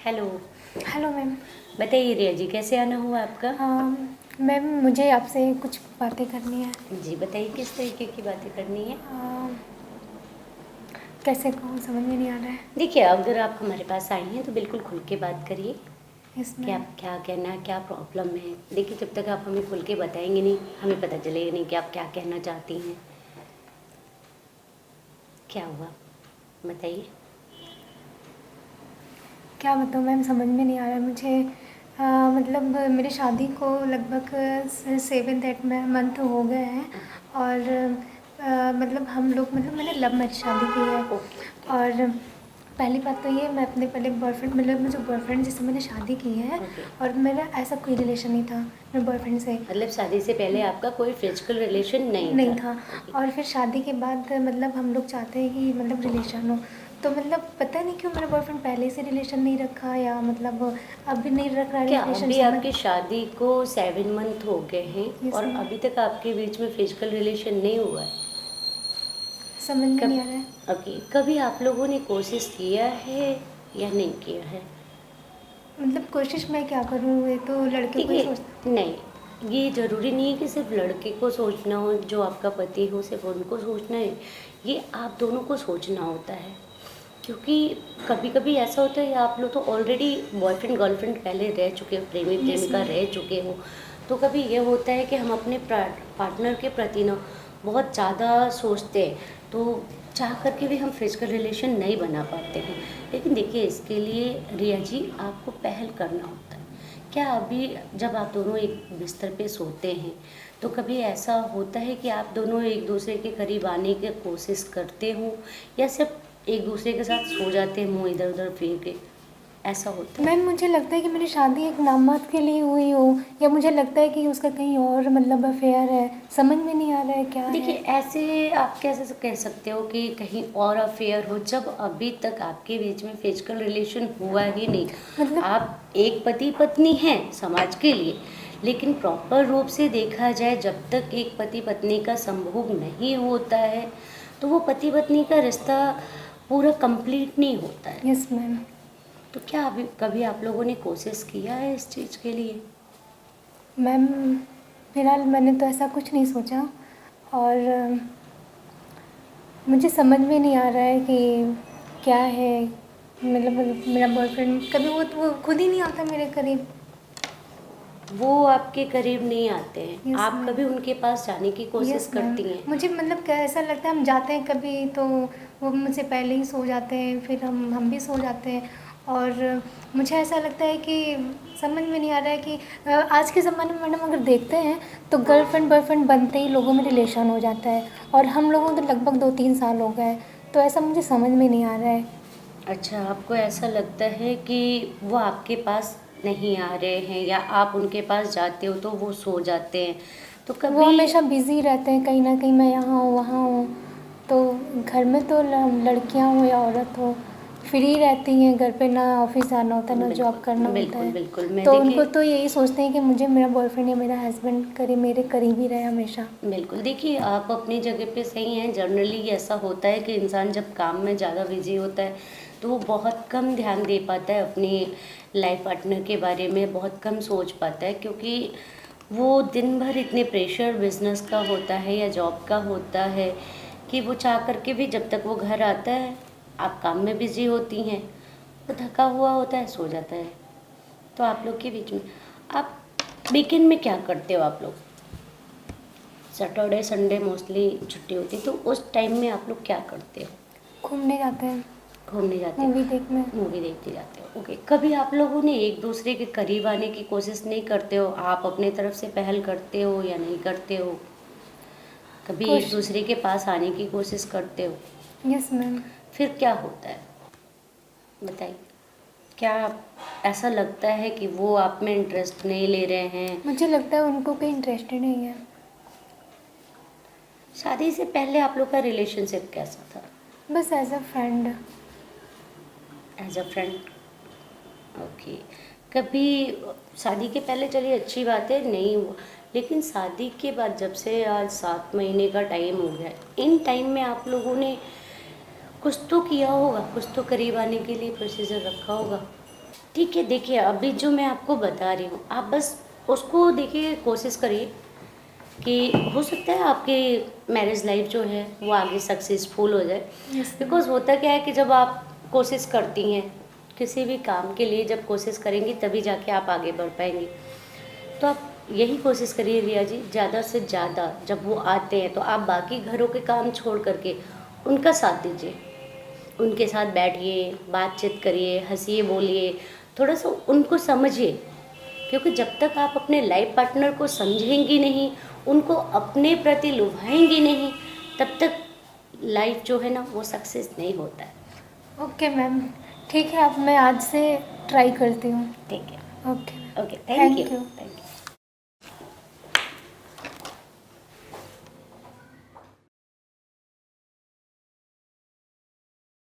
Hello. Hello ma'am. बताइए रिया जी, कैसे आना हुआ आपका? मैम मुझे आपसे कुछ बातें करनी है। जी बताइए, किस तरीके की बातें करनी है? अ, कैसे कहूँ, समझ में नहीं आ रहा है। देखिए, अगर आप हमारे पास आई हैं तो बिल्कुल खुल के बात करिए यस कि मैम। आप क्या कहना है, क्या प्रॉब्लम है। देखिए, जब तक आप हमें खुल के बताएंगे नहीं, हमें पता चलेगा नहीं कि आप क्या कहना चाहती हैं। क्या हुआ, बताइए। क्या बताऊँ मैम, समझ में नहीं आ रहा है मुझे। मतलब मेरी शादी को लगभग 7-8 मंथ हो गए हैं। और मतलब हम लोग, मतलब मैंने लव मैरिज शादी की है। ओके ओके और पहली बात तो ये, मैं अपने पहले बॉयफ्रेंड, मतलब मुझे बॉयफ्रेंड जिससे मैंने शादी की है, ओके। और मेरा ऐसा कोई रिलेशन नहीं था मेरे बॉयफ्रेंड से। मतलब शादी से पहले आपका कोई फिजिकल रिलेशन नहीं नहीं था? था। ओके। और फिर शादी के बाद मतलब हम लोग चाहते हैं कि मतलब रिलेशन हो। तो मतलब पता नहीं क्यों मेरा बॉयफ्रेंड पहले से रिलेशन नहीं रखा, या मतलब अभी नहीं रख रहा क्या रिलेशन, अभी समझ। आपकी शादी को 7 मंथ हो गए हैं यस और मैम। अभी तक आपके बीच में फिजिकल रिलेशन नहीं हुआ है? समझ में नहीं कब आ रहा है। ओके, कभी आप लोगों ने कोशिश किया है या नहीं किया है? मतलब कोशिश मैं क्या करूँ, ये तो लड़के को ही देखिए, सोचता। नहीं, ये ज़रूरी नहीं है कि सिर्फ लड़के को सोचना हो, जो आपका पति हो सिर्फ उनको सोचना है। ये आप दोनों को सोचना होता है, क्योंकि कभी कभी ऐसा होता है आप लोग तो ऑलरेडी बॉयफ्रेंड गर्लफ्रेंड पहले रह चुके हो, प्रेमी यस प्रेमिका मैम। रह चुके हो। तो कभी ये होता है कि हम अपने पार्टनर के प्रति ना बहुत ज़्यादा सोचते हैं, तो चाह करके भी हम फिजिकल रिलेशन नहीं बना पाते हैं। लेकिन देखिए, इसके लिए रिया जी आपको पहल करना होता है। क्या अभी जब आप दोनों एक बिस्तर पे सोते हैं तो कभी ऐसा होता है कि आप दोनों एक दूसरे के करीब आने की कोशिश करते हो, या सिर्फ एक दूसरे के साथ सो जाते हैं मुंह इधर उधर फेर के? ऐसा होता है? मैम मुझे लगता है कि मेरी शादी एक नामात के लिए हुई हो, या मुझे लगता है कि उसका कहीं और मतलब अफेयर है। समझ में नहीं आ रहा है क्या देखिए, है। ऐसे आप कैसे कह सकते हो कि कहीं और अफेयर हो, जब अभी तक आपके बीच में फिजिकल रिलेशन हुआ ही नहीं। मतलब आप एक पति पत्नी हैं समाज के लिए, लेकिन प्रॉपर रूप से देखा जाए, जब तक एक पति पत्नी का संभोग नहीं होता है तो वो पति पत्नी का रिश्ता पूरा कंप्लीट नहीं होता है। Yes ma'am. तो क्या अभी कभी आप लोगों ने कोशिश किया है इस चीज़ के लिए? मैम फिलहाल मैंने तो ऐसा कुछ नहीं सोचा। और मुझे समझ में नहीं आ रहा है कि क्या है। मतलब मेरा बॉयफ्रेंड कभी वो खुद ही नहीं आता मेरे करीब। वो आपके करीब नहीं आते हैं, यस आप मैम। कभी उनके पास जाने की कोशिश यस मैम। करती हैं? मुझे मतलब क्या ऐसा लगता है, हम जाते हैं कभी तो वो मुझसे पहले ही सो जाते हैं, फिर हम भी सो जाते हैं। और मुझे ऐसा लगता है कि समझ में नहीं आ रहा है कि आज के ज़माने में मैडम अगर देखते हैं तो गर्लफ्रेंड बॉयफ्रेंड बनते ही लोगों में रिलेशन हो जाता है, और हम लोगों को तो लगभग 2-3 साल हो गए। तो ऐसा मुझे समझ में नहीं आ रहा है। अच्छा, आपको ऐसा लगता है कि वो आपके पास नहीं आ रहे हैं, या आप उनके पास जाते हो तो वो सो जाते हैं? तो वो कभी हमेशा बिज़ी रहते हैं, कहीं ना कहीं मैं यहाँ हूँ वहाँ हूँ। तो घर में तो लड़कियाँ हो या औरत हो, फ्री रहती हैं घर पे, ना ऑफिस जाना होता है ना जॉब करना बिल्कुल होता बिल्कुल है। बिल्कुल, मैं तो उनको देखिए, तो यही सोचते हैं कि मुझे मेरा बॉयफ्रेंड या मेरा हस्बैंड करे, मेरे करीब ही रहे हमेशा। बिल्कुल देखिए, आप अपनी जगह पे सही हैं। जनरली ऐसा होता है कि इंसान जब काम में ज़्यादा बिजी होता है तो वो बहुत कम ध्यान दे पाता है अपनी लाइफ पार्टनर के बारे में, बहुत कम सोच पाता है, क्योंकि वो दिन भर इतने प्रेशर बिजनेस का होता है या जॉब का होता है कि वो चाह करके भी जब तक वो घर आता है, आप काम में बिजी होती हैं, वो थका हुआ होता है, सो जाता है। तो आप लोग के बीच में, आप वीकेंड में क्या करते हो? आप लोग सैटरडे संडे मोस्टली छुट्टी होती है, तो उस टाइम में आप लोग क्या करते हो? घूमने जाते हैं, घूमने जाते मूवी देखने। हो, मूवी देखते जाते हो, ओके। कभी आप लोगों ने एक दूसरे के करीब आने की कोशिश नहीं करते हो? आप अपने तरफ से पहल करते हो या नहीं करते हो? कभी एक कुछ। दूसरे के पास आने की कोशिश करते हो? Yes ma'am. फिर क्या होता है, बताइए। क्या ऐसा लगता है कि वो आप में इंटरेस्ट नहीं ले रहे हैं? मुझे लगता है उनको कहीं इंटरेस्टेड नहीं है। शादी से पहले आप लोग का रिलेशनशिप कैसा था? बस as a friend. As a friend, okay. कभी शादी के पहले, चलिए अच्छी बात है, नहीं हुआ, लेकिन शादी के बाद जब से आज 7 महीने का टाइम हो गया, इन टाइम में आप लोगों ने कुछ तो किया होगा, कुछ तो करीब आने के लिए प्रोसीजर रखा होगा। ठीक है, देखिए अभी जो मैं आपको बता रही हूँ, आप बस उसको देखिए, कोशिश करिए कि हो सकता है आपकी मैरिज लाइफ जो है वो आगे सक्सेसफुल हो जाए। Yes ma'am. बिकॉज़ होता क्या है कि जब आप कोशिश करती हैं, किसी भी काम के लिए जब कोशिश करेंगी तभी जाके आप आगे बढ़ पाएँगी। तो आप यही कोशिश करिए रिया जी, ज़्यादा से ज़्यादा जब वो आते हैं तो आप बाकी घरों के काम छोड़ कर के उनका साथ दीजिए। उनके साथ बैठिए, बातचीत करिए, हँसिए, बोलिए, थोड़ा-सा उनको समझिए। क्योंकि जब तक आप अपने लाइफ पार्टनर को समझेंगी नहीं, उनको अपने प्रति लुभाएँगी नहीं, तब तक लाइफ जो है ना वो सक्सेस नहीं होता है। ओके मैम, ठीक है, अब मैं आज से ट्राई करती हूँ। ठीक है। Okay ma'am, okay, thank you. Thank you. Thank you.